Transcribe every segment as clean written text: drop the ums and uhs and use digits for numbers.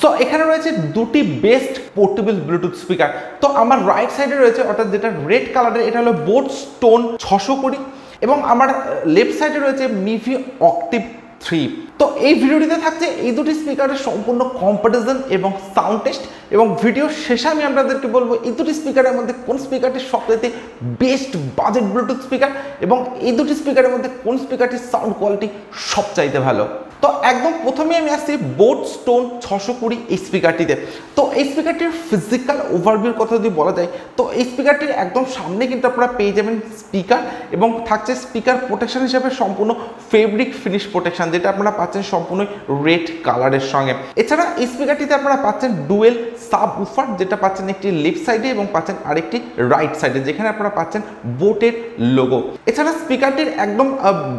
So এখানে রয়েছে দুটি বেস্ট পোর্টেবল ব্লুটুথ স্পিকার। তো আমার রাইট সাইডে রয়েছে অর্থাৎ যেটা রেড কালারের, এটা হলো বোট স্টোন 620, এবং আমার লেফট সাইডে রয়েছে মিভি অক্টিভ 3। তো এই ভিডিওটিতে থাকছে এই দুটি স্পিকারের সম্পূর্ণ কম্পারিজন এবং সাউন্ড টেস্ট, এবং ভিডিও শেষে আমি আপনাদেরকে বলবো এই দুটি স্পিকারের মধ্যে কোন স্পিকারটি সবচেয়ে বেস্ট বাজেট ব্লুটুথ স্পিকার, এবং এই দুটি স্পিকারের মধ্যে কোন স্পিকারটির সাউন্ড কোয়ালিটি সবচাইতে ভালো। তো একদম প্রথমে আমি আসছি বোট স্টোন 620 এই স্পিকারটিতে। তো এই স্পিকারটির ফিজিক্যাল ওভারভিউর কথা যদি বলা যায়, তো এই স্পিকারটির একদম সামনে কিন্তু আপনারা পেয়ে যাবেন স্পিকার, এবং থাকছে স্পিকার প্রোটেকশন হিসেবে সম্পূর্ণ ফেব্রিক ফিনিশ প্রোটেকশন, যেটা আপনারা পাচ্ছেন সম্পূর্ণ রেড কালারের সঙ্গে। এছাড়া এই স্পিকারটিতে আপনারা পাচ্ছেন ডুয়েল সাব উফার, যেটা পাচ্ছেন একটি লেফট সাইডে এবং পাচ্ছেন আরেকটি রাইট সাইডে, যেখানে আপনারা পাচ্ছেন বোটের লোগো। এছাড়া স্পিকারটির একদম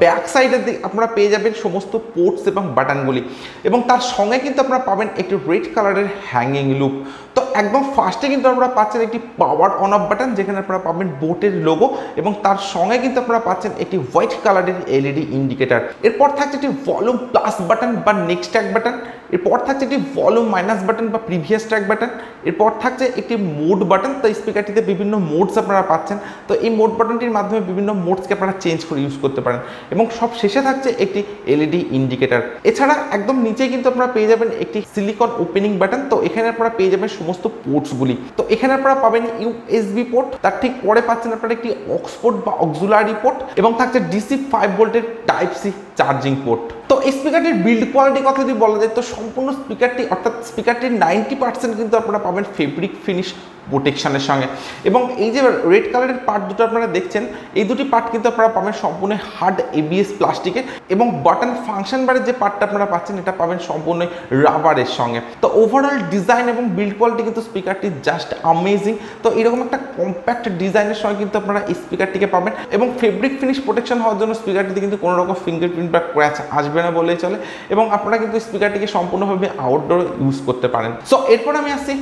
ব্যাক সাইডে আপনারা পেয়ে যাবেন সমস্ত পোর্টস এবং বাটনগুলি, এবং তার সঙ্গে কিন্তু আপনারা পাবেন একটি রেড কালারের হ্যাঙ্গিং লুপ। তো একদম ফার্স্টে কিন্তু আপনারা পাচ্ছেন একটি পাওয়ার অন অফ বাটন, যেখানে আপনারা পাবেন বোটের লোগো, এবং তার সঙ্গে কিন্তু আপনারা পাচ্ছেন একটি হোয়াইট কালারের এলইডি ইন্ডিকেটার। এরপর থাকছে একটি ভলিউম প্লাস বাটন বা নেক্সট ট্র্যাক বাটন, এরপর থাকছে একটি ভলিউম মাইনাস বাটন বা প্রিভিয়াস ট্র্যাক বাটন, এরপর থাকছে একটি মোড বাটন। তো স্পিকারটিতে বিভিন্ন মোডস আপনারা পাচ্ছেন, তো এই মোড বাটনটির মাধ্যমে বিভিন্ন মোডসকে আপনারা চেঞ্জ করে ইউজ করতে পারেন, এবং সব শেষে থাকছে একটি এলইডি ইন্ডিকেটার। এছাড়া একদম নিচে কিন্তু আপনারা পেয়ে যাবেন একটি সিলিকন ওপেনিং বাটন। তো এখানে আপনারা পেয়ে যাবেন সমস্ত পোর্টসগুলি। তো এখানে আপনারা পাবেন ইউএসবি পোর্ট, তার ঠিক পরে পাচ্ছেন আপনারা একটি অক্স পোর্ট বা অক্সিলারি পোর্ট, এবং থাকছে ডিসি 5 ভোল্টের টাইপ সি চার্জিং পোর্ট। তো এই স্পিকারটির বিল্ড কোয়ালিটির কথা যদি বলা যায়, তো সম্পূর্ণ স্পিকারটি অর্থাৎ স্পিকারটির 90% কিন্তু আপনারা পাবেন ফেব্রিক ফিনিশ প্রোটেকশনের সঙ্গে, এবং এই যে রেড কালারের পার্ট দুটো আপনারা দেখছেন, এই দুটি পার্ট কিন্তু আপনারা পাবেন সম্পূর্ণ হার্ড এবিএস প্লাস্টিকের, এবং বাটন ফাংশন বারের যে পার্টটা আপনারা পাচ্ছেন এটা পাবেন সম্পূর্ণ রাবারের সঙ্গে। তো ওভারঅল ডিজাইন এবং বিল্ড কোয়ালিটি কিন্তু স্পিকারটি জাস্ট অ্যামেজিং। তো এরকম একটা কম্প্যাক্ট ডিজাইনের সঙ্গে কিন্তু আপনারা এই স্পিকারটিকে পাবেন, এবং ফেব্রিক ফিনিশ প্রোটেকশন হওয়ার জন্য স্পিকারটিতে কিন্তু কোনো রকম ফিঙ্গারপ্রিন্ট বা ক্র্যাচ আসবে না বলেই চলে, এবং আপনারা কিন্তু স্পিকারটিকে সম্পূর্ণভাবে আউটডোর ইউজ করতে পারেন। সো এরপর আমি আসছি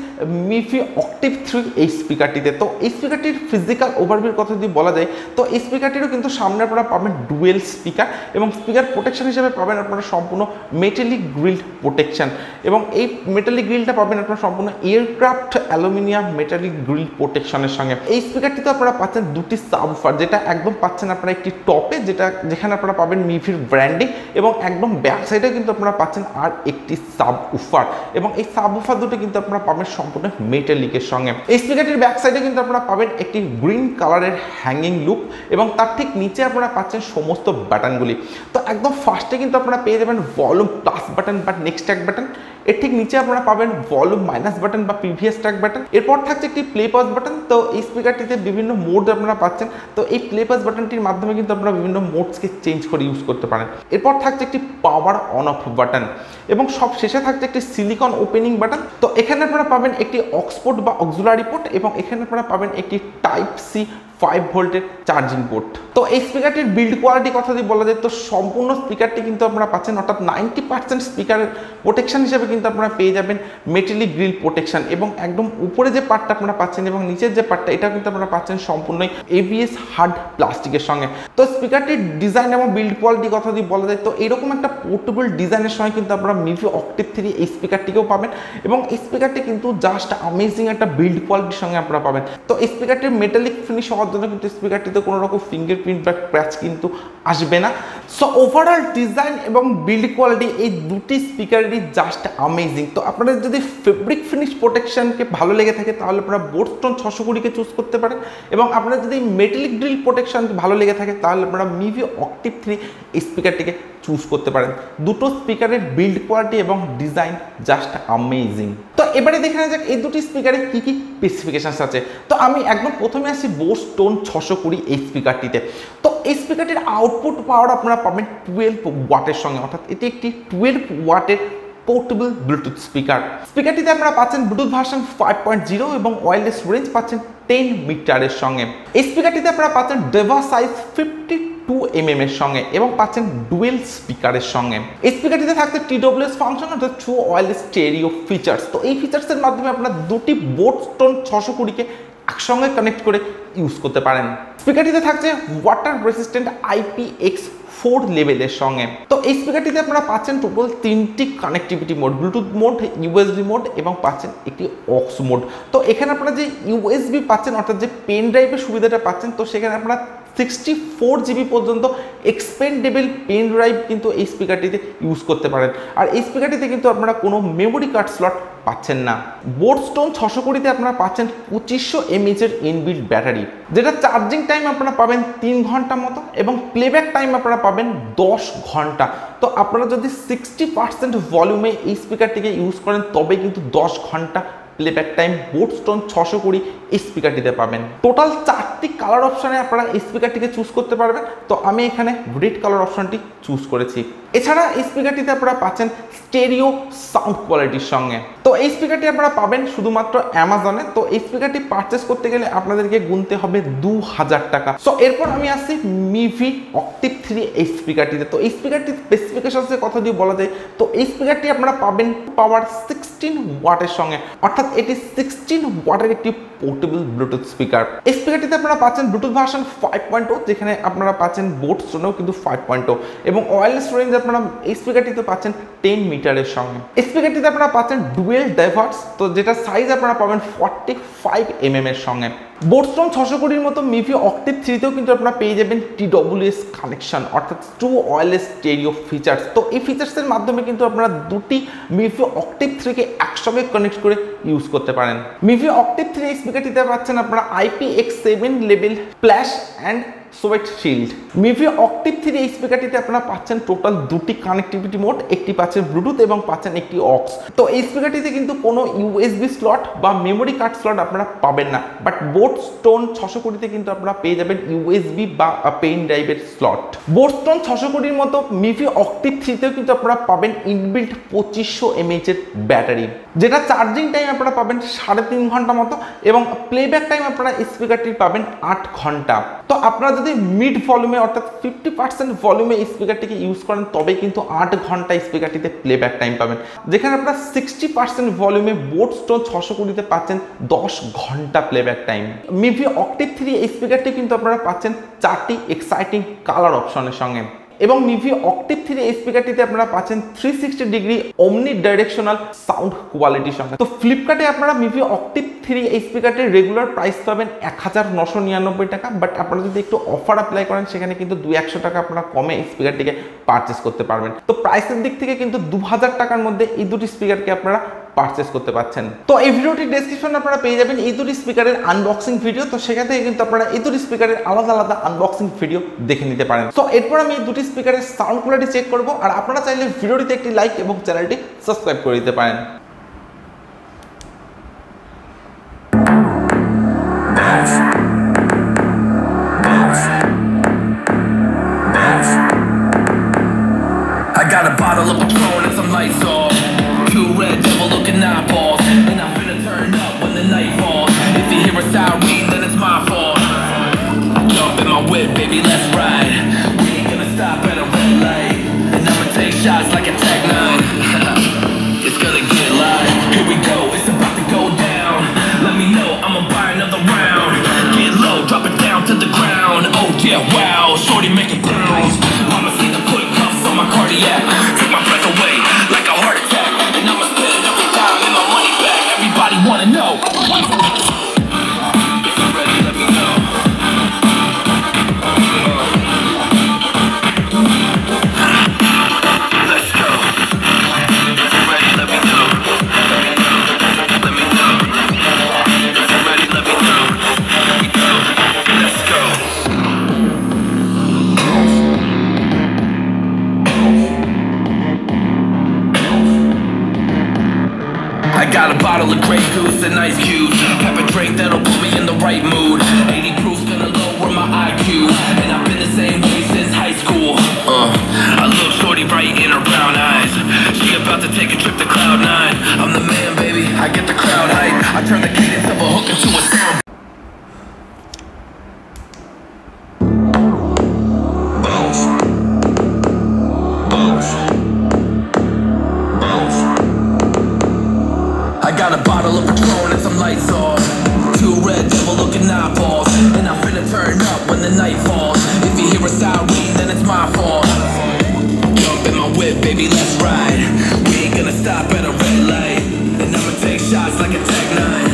মিভি অক্টিভ 3 এই স্পিকারটিতে। তো এই স্পিকারটির ফিজিক্যাল ওভারভিউর কথা যদি বলা যায়, তো এই স্পিকারটিরও কিন্তু সামনে আপনারা পাবেন ডুয়েল স্পিকার, এবং স্পিকার প্রোটেকশন হিসেবে পাবেন আপনারা সম্পূর্ণ মেটালিক গ্রিল প্রোটেকশন, এবং এই মেটালিক গ্রিলটা পাবেন আপনারা সম্পূর্ণ এয়ারক্রাফট অ্যালুমিনিয়াম মেটালিক গ্রিল প্রোটেকশনের সঙ্গে। এই স্পিকারটিতে আপনারা পাচ্ছেন দুটি সাবউফার, যেটা একদম পাচ্ছেন আপনারা একটি টপে, যেখানে আপনারা পাবেন মিভির ব্র্যান্ডিং, এবং একদম ব্যাক সাইডে কিন্তু আপনারা পাচ্ছেন আর একটি সাবউফার, এবং এই সাবউফার দুটো কিন্তু আপনারা পাবেন সম্পূর্ণ মেটালিকের সঙ্গে। এই স্পিকারটির ব্যাক সাইডে কিন্তু আপনারা পাবেন একটি গ্রিন কালারের হ্যাঙ্গিং লুপ, এবং তার ঠিক নিচে আপনারা পাচ্ছেন সমস্ত বাটনগুলি। তো একদম ফার্স্টে কিন্তু আপনারা পেয়ে যাবেন ভলিউম প্লাস বাটন বা নেক্সট ট্র্যাক বাটন, এর ঠিক নিচে আপনারা পাবেন ভলিউম মাইনাস বাটন বা প্রিভিয়াস ট্র্যাক বাটন, এরপর থাকছে একটি প্লে পজ বাটন। তো এই স্পিকারটিতে বিভিন্ন মোড আপনারা পাচ্ছেন, তো এই প্লে পজ বাটনটির মাধ্যমে কিন্তু আপনারা বিভিন্ন মোডসকে চেঞ্জ করে ইউজ করতে পারেন। এরপর থাকছে একটি পাওয়ার অন অফ বাটন, এবং সব শেষে থাকছে একটি সিলিকন ওপেনিং বাটন। তো এখানে আপনারা পাবেন একটি অক্সপোর্ট বা অক্সিলারি পোর্ট, এবং এখানে আপনারা পাবেন একটি টাইপ সি 5 ভোল্টের চার্জিং পোর্ট। তো এই স্পিকারটির বিল্ড কোয়ালিটি কথা যদি বলা যায়, তো সম্পূর্ণ স্পিকারটি কিন্তু আপনারা পাচ্ছেন অর্থাৎ 90% স্পিকারের প্রোটেকশন হিসেবে কিন্তু আপনারা পেয়ে যাবেন মেটালিক গ্রিল প্রোটেকশন, এবং একদম উপরে যে পার্টটা আপনারা পাচ্ছেন এবং নিচের যে পার্টটা, এটা কিন্তু আপনারা পাচ্ছেন সম্পূর্ণ এবিএস হার্ড প্লাস্টিকের সঙ্গে। তো স্পিকারটির ডিজাইন এবং বিল্ড কোয়ালিটি কথা যদি বলা যায়, তো এরকম একটা পোর্টেবল ডিজাইনের সঙ্গে কিন্তু আপনারা মিভি অক্টিভ 3 এই স্পিকারটিকেও পাবেন, এবং এই স্পিকারটি কিন্তু জাস্ট অ্যামেজিং একটা বিল্ড কোয়ালিটির সঙ্গে আপনারা পাবেন। তো এই স্পিকারটির মেটালিক ফিনিশ হওয়ার জন্য কিন্তু স্পিকারটিতে কোনো রকম ফিঙ্গারপ্রিন্ট বা ক্র্যাচ কিন্তু আসবে না। সো ওভারঅল ডিজাইন এবং বিল্ড কোয়ালিটি এই দুটি স্পিকারই জাস্ট অ্যামেজিং। তো আপনাদের যদি ফেব্রিক ফিনিশ প্রোটেকশনকে ভালো লেগে থাকে, তাহলে আপনারা বোট স্টোন 620কে চুজ করতে পারেন, এবং আপনারা যদি মেটালিক ড্রিল প্রোটেকশন ভালো লেগে থাকে, তাহলে আপনারা মিভি অক্টিভ 3 এই স্পিকারটিকে চুজ করতে পারেন। দুটো স্পিকারের বিল্ড কোয়ালিটি এবং ডিজাইন জাস্ট অ্যামেজিং। তো এবারে দেখে নেওয়া যাক এই দুটি স্পিকারে কি কি স্পেসিফিকেশনস আছে। তো আমি একদম প্রথমে আসি বোট স্টোন 620 এই স্পিকারটিতে। তো এই স্পিকারটির আউটপুট পাওয়ার আপনারা পাবেন 12 ওয়াটের সঙ্গে, অর্থাৎ এটি একটি 12 ওয়াটের পোর্টেবল ব্লুটুথ স্পিকার। স্পিকারটিতে আপনারা পাচ্ছেন ব্লুটুথ ভার্সন 5.0 এবং ওয়্যারলেস রেঞ্জ পাচ্ছেন 10 মিটারের সঙ্গে। এই স্পিকারটিতে আপনারা পাচ্ছেন ডেভা সাইজ 52 mm এর সঙ্গে, এবং পাচ্ছেন ডুয়েল স্পিকারের সঙ্গে। এই স্পিকারটিতে থাকছে TWS ফাংশন, অর্থাৎ ট্রু ওয়্যারলেস স্টেরিও ফিচার্স। তো এই ফিচার্সের মাধ্যমে আপনারা দুটি বোট স্টোন 620কে একসঙ্গে কানেক্ট করে ইউজ করতে পারেন। স্পিকারটিতে থাকছে ওয়াটার রেসিস্ট্যান্ট IPX 4 লেভেলের সঙ্গে। তো এই স্পিকারটিতে আপনারা পাচ্ছেন টোটাল 3টি connectivity mode, Bluetooth mode, USB mode এবং পাচ্ছেন একটি অক্স মোড। তো এখানে আপনারা যে ইউএসবি পাচ্ছেন অর্থাৎ যে পেন ড্রাইভের সুবিধাটা পাচ্ছেন, তো সেখানে আপনারা 64 জিবি পর্যন্ত এক্সপেন্ডেবল পেন ড্রাইভ কিন্তু এই স্পিকারটিতে ইউজ করতে পারেন। আর এই স্পিকারটিতে কিন্তু আপনারা কোনো মেমোরি কার্ড স্লট পাচ্ছেন না। বোট স্টোন 620 আপনারা পাচ্ছেন 2500 mAh এর ইনবিল্ট ব্যাটারি, যেটা চার্জিং টাইম আপনারা পাবেন 3 ঘন্টা মতো এবং প্লেব্যাক টাইম আপনারা পাবেন 10 ঘন্টা। তো আপনারা যদি 60% ভলিউমে এই স্পিকারটিকে ইউজ করেন তবে কিন্তু 10 ঘন্টা প্লেব্যাক টাইম বোট স্টোন 620 এই স্পিকারটিতে পাবেন। টোটাল 4টি কালার অপশানে আপনারা এই স্পিকারটিকে চুজ করতে পারবেন। তো আমি এখানে রেড কালার অপশানটি চুজ করেছি। এছাড়া এই স্পিকারটিতে আপনারা পাচ্ছেন স্টেরিও সাউন্ড কোয়ালিটির সঙ্গে। তো এই স্পিকারটি আপনারা পাবেন শুধুমাত্র অ্যামাজনে। তো এই স্পিকারটি পারচেস করতে গেলে আপনাদেরকে গুনতে হবে 2000 টাকা। সো এরপর আমি আসছি মিভি অক্টিভ 3 এই স্পিকারটিতে। তো এই স্পিকারটির স্পেসিফিকেশনসের কথা যদি বলা যায়, তো এই স্পিকারটি আপনারা পাবেন পাওয়ার 16 ওয়াটের সঙ্গে, অর্থাৎ এটি 16 ওয়াটের একটি পোর্টেবল ব্লুটুথ স্পিকার। এই স্পিকারটিতে আপনারা পাচ্ছেন ব্লুটুথ ভার্সন 5.0, যেখানে আপনারা পাচ্ছেন বোট স্টোনেও কিন্তু 5.0 এবং ওয়্যারলেস রেঞ্জ আপনারা এই স্পিকারটিতে পাচ্ছেন 10 মিটারের সঙ্গে। এই স্পিকারটিতে আপনারা পাচ্ছেন ডুয়েল ডাইভার্স, তো যেটা সাইজ আপনারা পাবেন 45 mm এর সঙ্গে। বোট স্টোন 620 মতো মিভি অক্টিভ 3তেও কিন্তু আপনারা পেয়ে যাবেন TWS কানেকশন, অর্থাৎ ট্রু ওয়্যারলেস স্টেরিও ফিচার্স। তো এই ফিচার্সের মাধ্যমে কিন্তু আপনারা দুটি মিভি অক্টিভ 3কে একসঙ্গে কানেক্ট করে ইউজ করতে পারেন। মিভি অক্টিভ 3 এই স্পিকারটিতে পাচ্ছেন আপনারা IPX7 level splash and sweat shield. Mivi Octave 3 এই স্পিকারটিতে আপনারা পাচ্ছেন টোটাল 2টি কানেক্টিভিটি মোড, একটি পাচ্ছেন ব্লুটুথ এবং পাচ্ছেন একটি অক্স। তো এই স্পিকারটিতে কিন্তু কোনো ইউএসবি স্লট বা মেমোরি কার্ড স্লট আপনারা পাবেন না, বাট বোট স্টোন 620 কিন্তু আপনারা পেয়ে যাবেন ইউএসবি বা পেন ড্রাইভের স্লট। বোট স্টোন 620 মতো মিভি অক্টিভ 3তেও কিন্তু আপনারা পাবেন ইনবিল্ট 2500 mAh এর ব্যাটারি, যেটা চার্জিং টাইম আপনারা পাবেন 3.5 ঘন্টা মতো এবং প্লেব্যাক টাইম আপনারা স্পিকারটির পাবেন 8 ঘন্টা। তো আপনারা যদি মিড ভলিউমে অর্থাৎ 50% ভলিউমে স্পিকারটিকে ইউজ করেন তবে কিন্তু 8 ঘন্টা স্পিকারটিতে প্লেব্যাক টাইম পাবেন, যেখানে আপনারা 60% ভলিউমে বোট স্টোন 620তে পাচ্ছেন 10 ঘন্টা প্লেব্যাক টাইম। মিভি অক্টিভ 3 এই স্পিকারটি কিন্তু আপনারা পাচ্ছেন 4টি এক্সাইটিং কালার অপশনের সঙ্গে এবং মিভি অক্টিভ 3 এই স্পিকারটিতে আপনারা পাচ্ছেন 360 ডিগ্রি অমনি ডাইরেকশনাল সাউন্ড কোয়ালিটির সঙ্গে। তো ফ্লিপকার্টে আপনারা মিভি অক্টিভ 3 এই স্পিকারটির রেগুলার প্রাইস পাবেন 1999 টাকা, বাট আপনারা যদি একটু অফার অ্যাপ্লাই করেন সেখানে কিন্তু 200 টাকা আপনারা কমে এই স্পিকারটিকে পারচেস করতে পারবেন। তো প্রাইসের দিক থেকে কিন্তু 2000 টাকার মধ্যে এই দুটি স্পিকারকে আপনারা পারচেস করতে পারছেন। তো এই ভিডিওটির ডেসক্রিপশনে আপনারা পেয়ে যাবেন এই দুটি স্পিকারের আনবক্সিং ভিডিও। তো সেখান থেকে কিন্তু আপনারা এই দুটি স্পিকারের আলাদা আলাদা আনবক্সিং ভিডিও দেখে নিতে পারেন। তো এরপর আমি এই দুটি স্পিকারের সাউন্ড কোয়ালিটি চেক করব, আর আপনারা চাইলে ভিডিওটিতে একটি লাইক এবং চ্যানেলটি সাবস্ক্রাইব করে দিতে পারেন। I got a bottle of Patron and some lights off. Two red devil looking eyeballs, and I'm finna turn up when the night falls. If you hear a siren, then it's my fault. Jump in my whip, baby, let's ride. We ain't gonna stop at a red light, and I'ma take shots like a Tech 9. It's gonna get live. Here we go, it's about to go down. Let me know, I'ma buy another round. Get low, drop it down to the ground. Oh yeah, wow, shorty making pounds. I'ma see the put cuffs on my cardiac. Take my breath away like a heart attack, and I'ma spend every time in my money back. Everybody wanna know. If you're ready, let me know. Let's go. If you're ready, let me know. Let me know. If you're ready, let me know. Here we go. Let's go. I got a bottle of Grey Goose and ice cubes. Have a drink that'll put me in the right mood. 80 proof's gonna lower my IQ, and I've been the same way since high school. A little shorty right in her brown eyes. She about to take a trip to Cloud 9. I'm the man, baby. I get the crowd hype. I turn the cadence of a hook into a sound. Bounce. Bounce. Bounce. I got a bottle of Patron and some lights off. Two red devil looking eyeballs, and I'm finna turn up when the night falls. If you hear a siren, then it's my fault. Jump in my whip, baby, let's ride. We ain't gonna stop at a red light, and I'ma take shots like a Tech 9.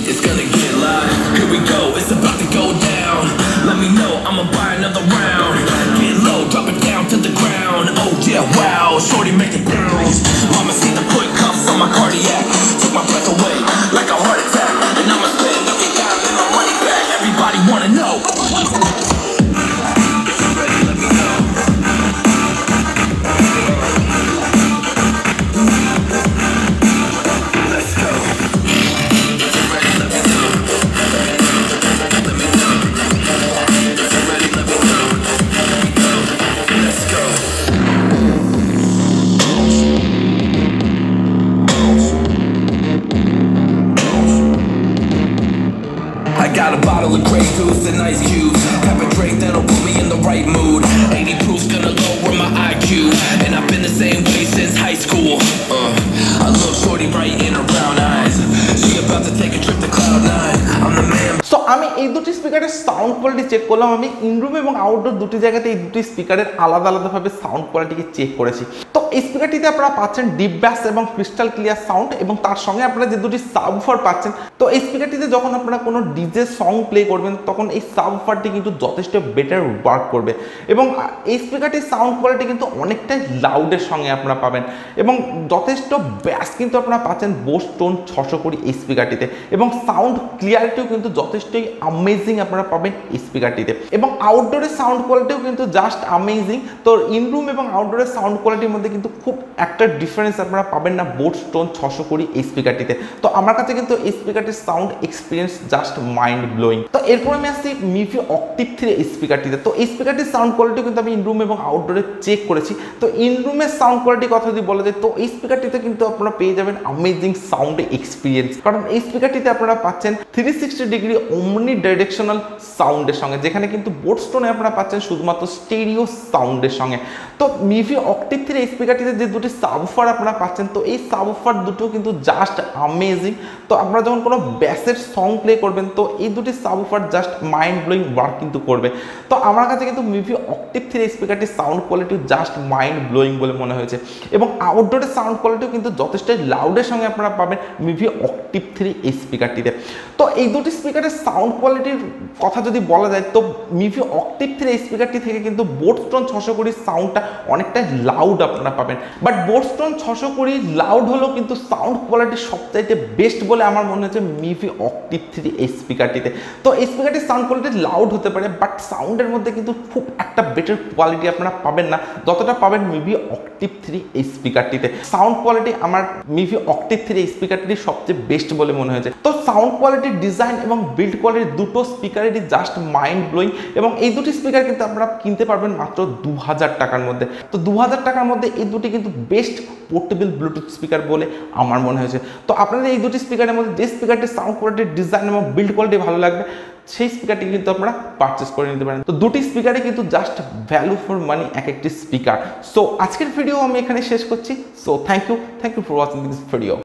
It's gonna get live. Here we go, it's about to go down. Let me know, I'ma buy another round. Get low, drop it down to the ground. Oh yeah, wow, shorty make it bounce. Mama see the put cuffs on my cardiac. Took my breath away like a heart attack. And I'ma spend every dime and my money back. Everybody wanna know. If you're ready, let me know. Let's go. If you're ready, let me know. Let me know. If you're ready, let me know. Let's go. I got a bottle of Grey Goose and ice cubes. Have a drink that'll put me in the right mood. 80 proof's gonna lower my IQ, and I've been the same way since high school. I look shorty right in her brown eyes. She about to take a trip to Cloud 9. I'm the man. So আমি এই দুটি স্পিকারের sound quality check করলাম। আমি ইনরুম এবং outdoor দুটি জায়গাতে এই দুটি স্পিকারের আলাদা আলাদাভাবে সাউন্ড কোয়ালিটিকে চেক করেছি। তো এই স্পিকারটিতে আপনারা পাচ্ছেন ডিপ ব্যাস এবং ক্রিস্টাল ক্লিয়ার সাউন্ড, এবং তার সঙ্গে আপনারা যে দুটি সাবউফার পাচ্ছেন। তো এই স্পিকারটিতে যখন আপনারা কোনো ডিজে সং প্লে করবেন তখন এই সাবউফারটি কিন্তু যথেষ্ট বেটার ওয়ার্ক করবে, এবং এই স্পিকারটির সাউন্ড কোয়ালিটি কিন্তু অনেকটাই লাউডের সঙ্গে আপনারা পাবেন, এবং যথেষ্ট ব্যাস কিন্তু আপনারা পাচ্ছেন বোস টোন 620 এই স্পিকারটিতে, এবং সাউন্ড ক্লিয়ারিটিও কিন্তু যথেষ্টই অ্যামেজিং আপনারা পাবেন এই স্পিকারটিতে, এবং আউটডোরের সাউন্ড কোয়ালিটিও কিন্তু জাস্ট অ্যামেজিং। তো ইনরুম এবং আউটডোরের সাউন্ড কোয়ালিটির মধ্যে কিন্তু খুব একটা ডিফারেন্স আপনারা পাবেন না বোস টোন 620 এই স্পিকারটিতে। তো আমার কাছে কিন্তু এই স্পিকারটির sound experience just mind blowing. তো এরপর আমি আসছি মিভি অক্টিভ 3 এই স্পিকারটিতে। তো এই স্পিকারটির সাউন্ড কোয়ালিটি কিন্তু আমি ইনরুম এবং আউটডোরে চেক করেছি। তো ইনরুমের সাউন্ড কোয়ালিটির কথা যদি বলা যায়, তো এই স্পিকারটিতে কিন্তু আপনারা পেয়ে যাবেন অ্যামেজিং সাউন্ড এক্সপিরিয়েন্স, কারণ এই স্পিকারটিতে আপনারা পাচ্ছেন 360 ডিগ্রি ওমনি ডাইরেকশনাল সাউন্ডের সঙ্গে, যেখানে কিন্তু বোটস টোনে আপনারা পাচ্ছেন শুধুমাত্র স্টেরিও সাউন্ডের সঙ্গে। তো মিভি অক্টিভ 3 এই স্পিকারটিতে যে দুটি সাবউফার আপনারা পাচ্ছেন, তো এই সাবউফার দুটো কিন্তু জাস্ট অ্যামেজিং। তো আপনারা যখন কোনো ব্যাসের সং প্লে করবেন, তো এই দুটি subwoofer just mind blowing work কিন্তু করবে। তো আমার কাছে কিন্তু মিভি অক্টিভ 3 এই স্পিকারটির sound quality just mind blowing বলে মনে হয়েছে, এবং আউটডোরের সাউন্ড কোয়ালিটিও কিন্তু যথেষ্ট লাউডের সঙ্গে আপনারা পাবেন মিভি অক্টিভ 3 এই স্পিকারটিতে। তো এই দুটি স্পিকারের সাউন্ড কোয়ালিটির কথা যদি বলা যায়, তো মিভি অক্টিভ 3 এই স্পিকারটি থেকে কিন্তু বোটস টোন 620 সাউন্ডটা অনেকটাই লাউড আপনারা পাবেন, বাট বোটস টোন 620 লাউড হলেও কিন্তু সাউন্ড কোয়ালিটি সবচাইতে বেস্ট বলে আমার মনে হচ্ছে মিভি অক্টিভ 3 এই স্পিকারটিতে। তো এই স্পিকারটির সাউন্ড কোয়ালিটি লাউড হতে পারে, বাট সাউন্ডের মধ্যে কিন্তু খুব একটা বেটার কোয়ালিটি আপনারা পাবেন না যতটা পাবেন মিভি অক্টিভ 3 এই স্পিকারটিতে। সাউন্ড কোয়ালিটি আমার মিভি অক্টিভ 3 এই স্পিকারটি সবচেয়ে বেস্ট বলে মনে হয়েছে। তো সাউন্ড কোয়ালিটি, ডিজাইন এবং বিল্ড কোয়ালিটি দুটো স্পিকারেরই জাস্ট মাইন্ড ব্লোয়িং, এবং এই দুটি স্পিকার কিন্তু আপনারা কিনতে পারবেন মাত্র 2000 টাকার মধ্যে। তো 2000 টাকার মধ্যে এই দুটি কিন্তু বেস্ট পোর্টেবল ব্লুটুথ স্পিকার বলে আমার মনে হয়েছে। তো আপনাদের এই দুটি স্পিকারের মধ্যে যে স্পিকারটির সাউন্ড কোয়ালিটি, ডিজাইন এবং বিল্ড কোয়ালিটি ভালো লাগবে, সেই স্পিকারটি কিন্তু আপনারা পারচেস করে নিতে পারেন। তো দুটি স্পিকারে কিন্তু জাস্ট ভ্যালু ফর মানি এক একটি স্পিকার। সো আজকের ভিডিও আমি এখানে শেষ করছি। So thank you for watching this video.